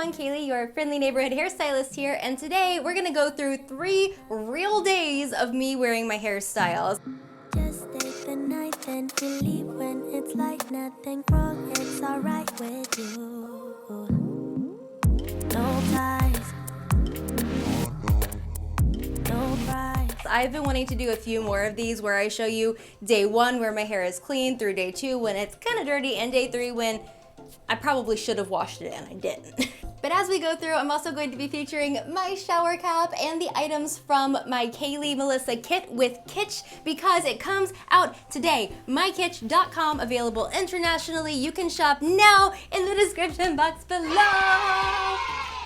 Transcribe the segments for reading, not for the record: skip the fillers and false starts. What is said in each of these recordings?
everyone, Kaylee, your friendly neighborhood hairstylist here, and today we're gonna go through 3 real days of me wearing my hairstyles. Just take the night, then you leave when it's like nothing wrong, it's alright with you. No ties, no price. I've been wanting to do a few more of these where I show you day 1 where my hair is clean, through day 2 when it's kind of dirty, and day 3 when I probably should have washed it and I didn't. But as we go through, I'm also going to be featuring my shower cap and the items from my Kayley Melissa kit with Kitsch because it comes out today. MyKitsch.com, available internationally. You can shop now in the description box below.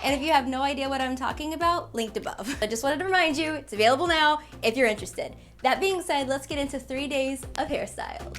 And if you have no idea what I'm talking about, linked above. I just wanted to remind you, it's available now if you're interested. That being said, let's get into 3 days of hairstyles.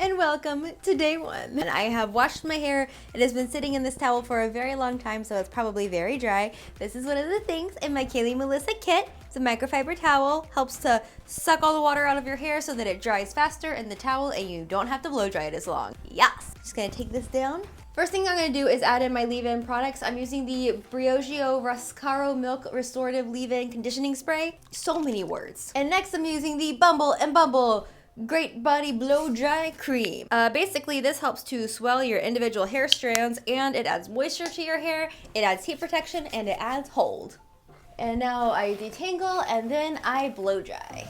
And welcome to day 1. And I have washed my hair. It has been sitting in this towel for a very long time, so it's probably very dry. This is one of the things in my Kayley Melissa kit. It's a microfiber towel, helps to suck all the water out of your hair so that it dries faster in the towel and you don't have to blow dry it as long. Yes! Just gonna take this down. First thing I'm gonna do is add in my leave-in products. I'm using the Briogeo Roscaro Milk Restorative Leave-In Conditioning Spray. So many words. And next I'm using the Bumble & Bumble Great Body Blow Dry Cream. Basically, this helps to swell your individual hair strands, and it adds moisture to your hair, it adds heat protection, and it adds hold. And now I detangle, and then I blow dry.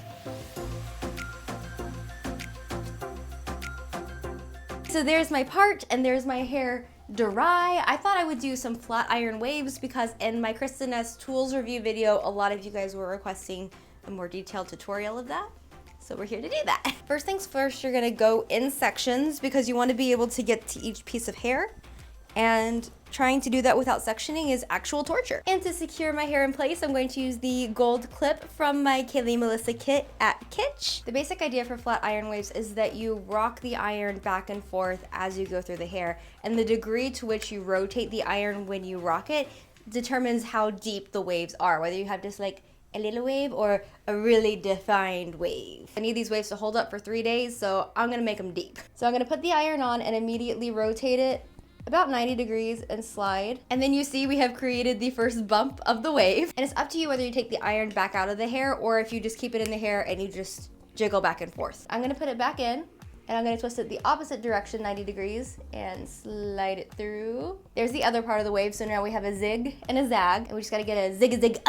So there's my part, and there's my hair dry. I thought I would do some flat iron waves because in my Kristen S tools review video, a lot of you guys were requesting a more detailed tutorial of that. So we're here to do that. First things first, you're gonna go in sections because you want to be able to get to each piece of hair, and trying to do that without sectioning is actual torture. And to secure my hair in place, I'm going to use the gold clip from my Kayley Melissa kit at Kitsch. The basic idea for flat iron waves is that you rock the iron back and forth as you go through the hair, and the degree to which you rotate the iron when you rock it determines how deep the waves are, whether you have just like a little wave or a really defined wave. I need these waves to hold up for 3 days, so I'm gonna make them deep. So I'm gonna put the iron on and immediately rotate it about 90 degrees and slide. And then you see we have created the first bump of the wave. And it's up to you whether you take the iron back out of the hair or if you just keep it in the hair and you just jiggle back and forth. I'm gonna put it back in, and I'm gonna twist it the opposite direction, 90 degrees, and slide it through. There's the other part of the wave, so now we have a zig and a zag, and we just gotta get a zig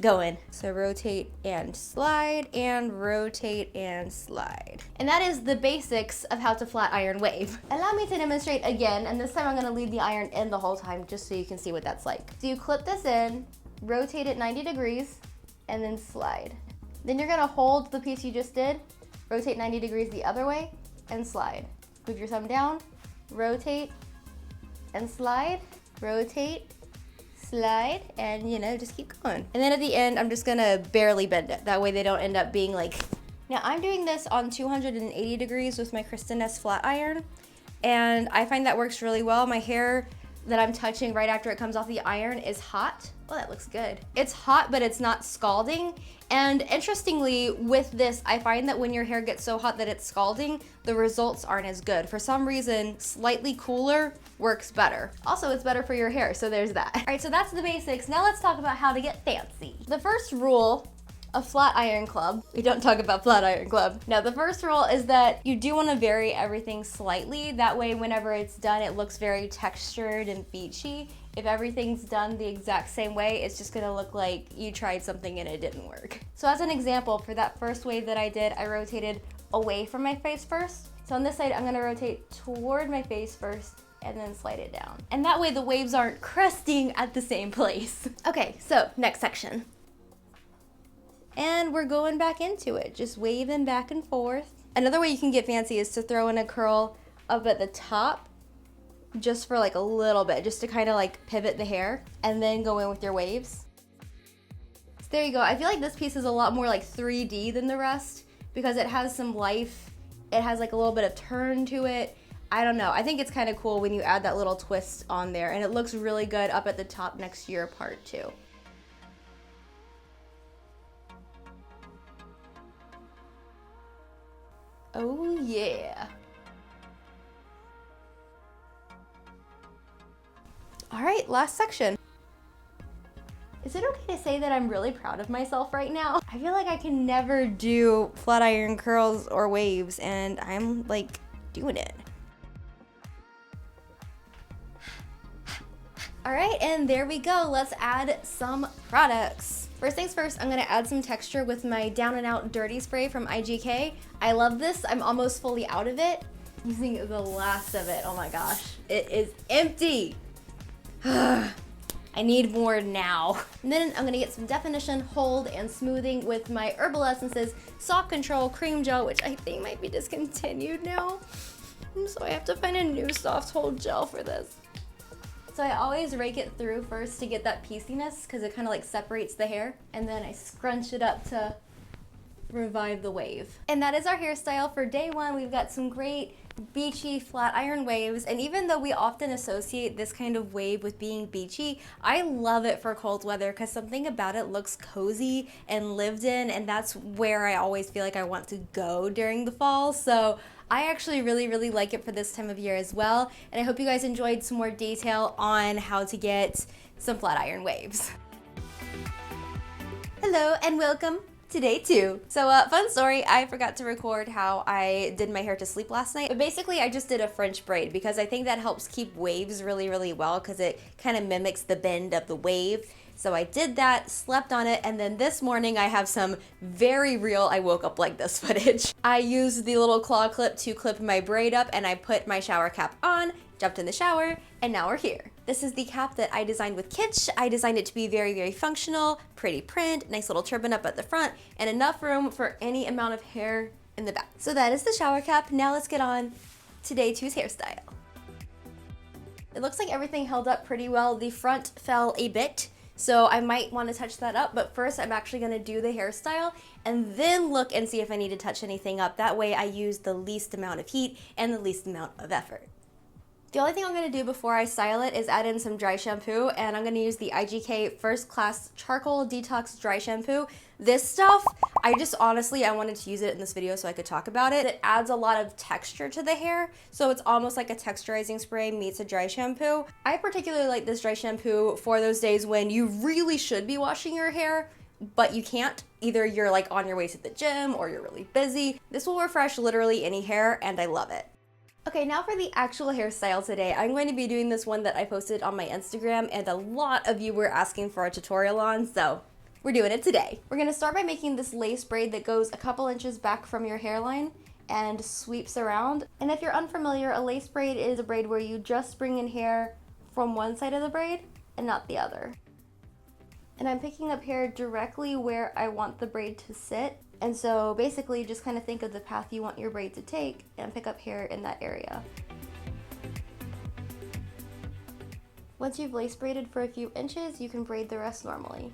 going. So rotate and slide, and rotate and slide. And that is the basics of how to flat iron wave. Allow me to demonstrate again, and this time I'm gonna leave the iron in the whole time just so you can see what that's like. So you clip this in, rotate it 90 degrees, and then slide. Then you're gonna hold the piece you just did, rotate 90 degrees the other way, and slide. Move your thumb down, rotate, and slide, rotate, slide, and just keep going. And then at the end, I'm just gonna barely bend it. That way they don't end up being like... Now I'm doing this on 280 degrees with my Kristen S flat iron, and I find that works really well. My hair that I'm touching right after it comes off the iron is hot. Oh, that looks good. It's hot, but it's not scalding. And interestingly, with this, I find that when your hair gets so hot that it's scalding, the results aren't as good. For some reason, slightly cooler works better. Also, it's better for your hair, so there's that. All right, so that's the basics. Now let's talk about how to get fancy. The first rule of flat iron club, we don't talk about flat iron club. Now, the first rule is that you do want to vary everything slightly. That way, whenever it's done, it looks very textured and beachy. If everything's done the exact same way, it's just gonna look like you tried something and it didn't work. So as an example, for that first wave that I did, I rotated away from my face first. So on this side, I'm gonna rotate toward my face first and then slide it down. And that way the waves aren't cresting at the same place. Okay, so next section. And we're going back into it, just waving back and forth. Another way you can get fancy is to throw in a curl up at the top, just for like a little bit, just to kind of like pivot the hair, and then go in with your waves. So there you go. I feel like this piece is a lot more like 3D than the rest because it has some life. It has like a little bit of turn to it. I don't know. I think it's kind of cool when you add that little twist on there, and it looks really good up at the top next to your part too. Oh yeah. All right, last section. Is it okay to say that I'm really proud of myself right now? I feel like I can never do flat iron curls or waves, and I'm like doing it. All right, and there we go. Let's add some products. First things first, I'm gonna add some texture with my Down and Out Dirty Spray from IGK. I love this. I'm almost fully out of it. Using the last of it. Oh my gosh, it is empty. I need more now. And then I'm gonna get some definition, hold, and smoothing with my Herbal Essences Soft Control Cream Gel, which I think might be discontinued now. So I have to find a new soft hold gel for this. So I always rake it through first to get that pieciness because it kind of like separates the hair. And then I scrunch it up to revive the wave. And that is our hairstyle for day one. We've got some great beachy flat iron waves, and even though we often associate this kind of wave with being beachy, I love it for cold weather because something about it looks cozy and lived in, and that's where I always feel like I want to go during the fall. So I actually really like it for this time of year as well, and I hope you guys enjoyed some more detail on how to get some flat iron waves. Hello and welcome to day two. So fun story, I forgot to record how I did my hair to sleep last night, but basically I just did a French braid because I think that helps keep waves really well because it kind of mimics the bend of the wave. So I did that, slept on it, and then this morning I have some very real I woke up like this footage. I used the little claw clip to clip my braid up, and I put my shower cap on, jumped in the shower, and now we're here. This is the cap that I designed with Kitsch. I designed it to be very functional, pretty print, nice little turban up at the front, and enough room for any amount of hair in the back. So that is the shower cap. Now let's get on to day two's hairstyle. It looks like everything held up pretty well. The front fell a bit, so I might want to touch that up, but first I'm actually going to do the hairstyle and then look and see if I need to touch anything up. That way I use the least amount of heat and the least amount of effort. The only thing I'm going to do before I style it is add in some dry shampoo, and I'm going to use the IGK First Class Charcoal Detox Dry Shampoo. This stuff, I wanted to use it in this video so I could talk about it. It adds a lot of texture to the hair, so it's almost like a texturizing spray meets a dry shampoo. I particularly like this dry shampoo for those days when you really should be washing your hair, but you can't. Either you're like on your way to the gym or you're really busy. This will refresh literally any hair, and I love it. Okay, now for the actual hairstyle today. I'm going to be doing this one that I posted on my Instagram, and a lot of you were asking for a tutorial on, so we're doing it today. We're gonna start by making this lace braid that goes a couple inches back from your hairline and sweeps around. And if you're unfamiliar, a lace braid is a braid where you just bring in hair from one side of the braid and not the other. And I'm picking up hair directly where I want the braid to sit. And so basically just kind of think of the path you want your braid to take and pick up hair in that area. Once you've lace braided for a few inches, you can braid the rest normally.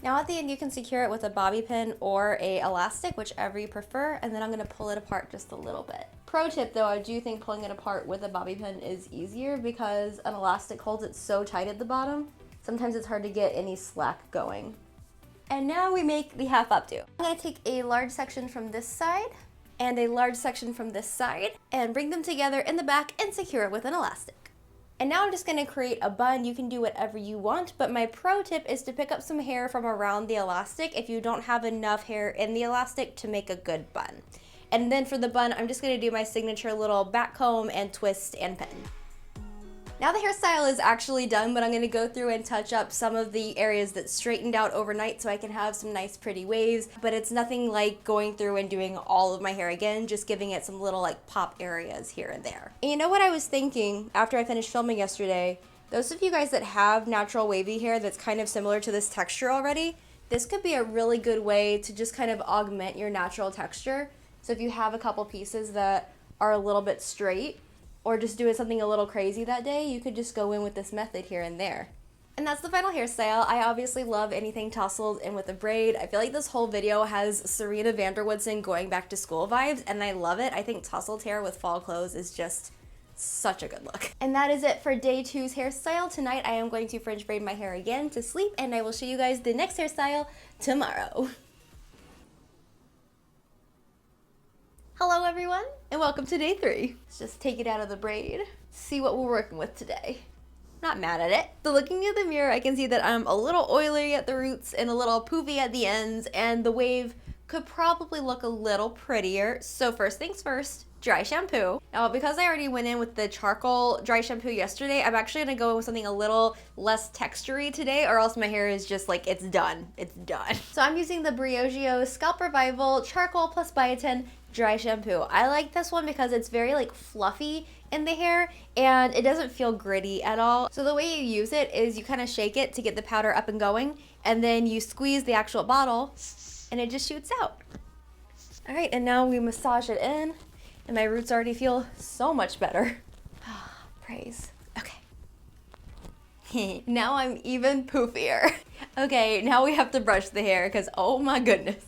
Now at the end you can secure it with a bobby pin or a elastic, whichever you prefer, and then I'm gonna pull it apart just a little bit. Pro tip though, I do think pulling it apart with a bobby pin is easier because an elastic holds it so tight at the bottom, sometimes it's hard to get any slack going. And now we make the half updo. I'm gonna take a large section from this side and a large section from this side and bring them together in the back and secure it with an elastic. And now I'm just gonna create a bun. You can do whatever you want, but my pro tip is to pick up some hair from around the elastic if you don't have enough hair in the elastic to make a good bun. And then for the bun, I'm just gonna do my signature little back comb and twist and pin. Now the hairstyle is actually done, but I'm gonna go through and touch up some of the areas that straightened out overnight so I can have some nice pretty waves, but it's nothing like going through and doing all of my hair again, just giving it some little like pop areas here and there. And you know what I was thinking after I finished filming yesterday? Those of you guys that have natural wavy hair that's kind of similar to this texture already, this could be a really good way to just kind of augment your natural texture. So if you have a couple pieces that are a little bit straight, or just doing something a little crazy that day, you could just go in with this method here and there. And that's the final hairstyle. I obviously love anything tousled and with a braid. I feel like this whole video has Serena Vanderwoodsen going back to school vibes, and I love it. I think tousled hair with fall clothes is just such a good look. And that is it for day two's hairstyle. Tonight I am going to French braid my hair again to sleep, and I will show you guys the next hairstyle tomorrow. Hello everyone, and welcome to day three. Let's just take it out of the braid, see what we're working with today. not mad at it. So looking at the mirror, I can see that I'm a little oily at the roots and a little poofy at the ends, and the wave could probably look a little prettier. So first things first, dry shampoo. Now, because I already went in with the charcoal dry shampoo yesterday, I'm actually gonna go in with something a little less textury today, or else my hair is just like, it's done. It's done. So I'm using the Briogeo Scalp Revival Charcoal Plus Biotin Dry Shampoo. I like this one because it's very like fluffy in the hair and it doesn't feel gritty at all. So the way you use it is you kind of shake it to get the powder up and going, and then you squeeze the actual bottle and it just shoots out. All right, and now we massage it in, and my roots already feel so much better. Praise. Okay. Now I'm even poofier. Okay, now we have to brush the hair because oh my goodness.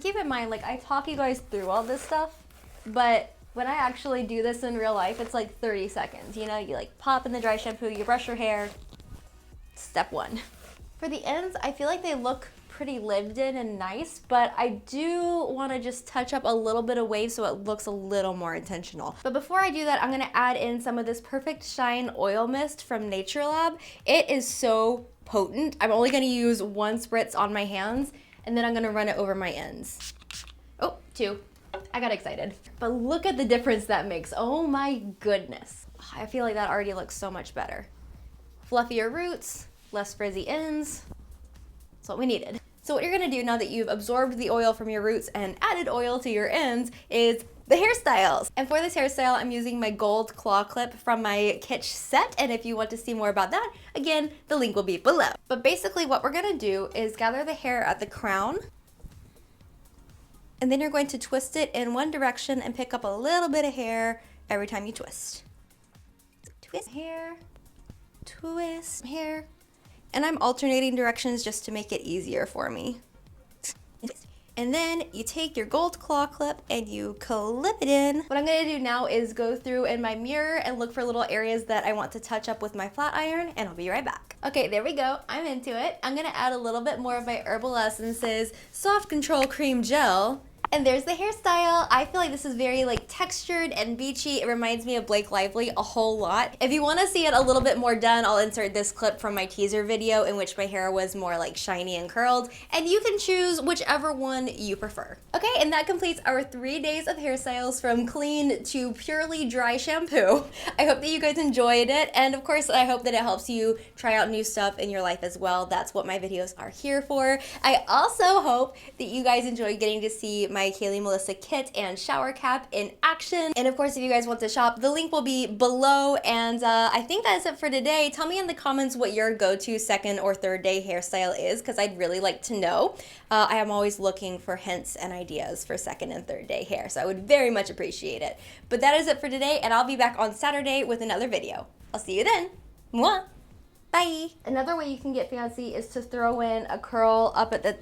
Keep in mind, like, I talk you guys through all this stuff, but when I actually do this in real life, it's like 30 seconds. You know, you like pop in the dry shampoo, you brush your hair. Step one. For the ends, I feel like they look pretty lived in and nice, but I do want to just touch up a little bit of wave so it looks a little more intentional. But before I do that, I'm going to add in some of this Perfect Shine Oil Mist from Nature Lab. It is so potent. I'm only going to use 1 spritz on my hands, and then I'm going to run it over my ends. Oh, 2. I got excited. But look at the difference that makes. Oh my goodness. I feel like that already looks so much better. Fluffier roots, less frizzy ends. That's what we needed. So what you're gonna do now that you've absorbed the oil from your roots and added oil to your ends is the hairstyles. And for this hairstyle, I'm using my gold claw clip from my Kitsch set. And if you want to see more about that, again, the link will be below. But basically what we're gonna do is gather the hair at the crown, and then you're going to twist it in one direction and pick up a little bit of hair every time you twist. Twist hair, twist hair. And I'm alternating directions just to make it easier for me. And then you take your gold claw clip and you clip it in. What I'm gonna do now is go through in my mirror and look for little areas that I want to touch up with my flat iron, and I'll be right back. Okay, there we go, I'm into it. I'm gonna add a little bit more of my Herbal Essences Soft Control Cream Gel. And there's the hairstyle. I feel like this is very like textured and beachy. It reminds me of Blake Lively a whole lot. If you want to see it a little bit more done, I'll insert this clip from my teaser video in which my hair was more like shiny and curled, and you can choose whichever one you prefer. Okay, and that completes our 3 days of hairstyles from clean to purely dry shampoo. I hope that you guys enjoyed it, and of course I hope that it helps you try out new stuff in your life as well. That's what my videos are here for. I also hope that you guys enjoy getting to see my Kayley Melissa kit and shower cap in action. And of course, if you guys want to shop, the link will be below. And I think that's it for today. Tell me in the comments what your go-to second or third day hairstyle is, because I'd really like to know. I am always looking for hints and ideas for second and third day hair, so I would very much appreciate it. But that is it for today, and I'll be back on Saturday with another video. I'll see you then. Mwah! Bye! Another way you can get fancy is to throw in a curl up at the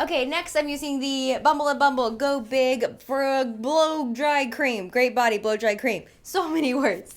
Okay, next I'm using the Bumble & Bumble Go Big for Blow Dry Cream. Great Body Blow Dry Cream. So many words.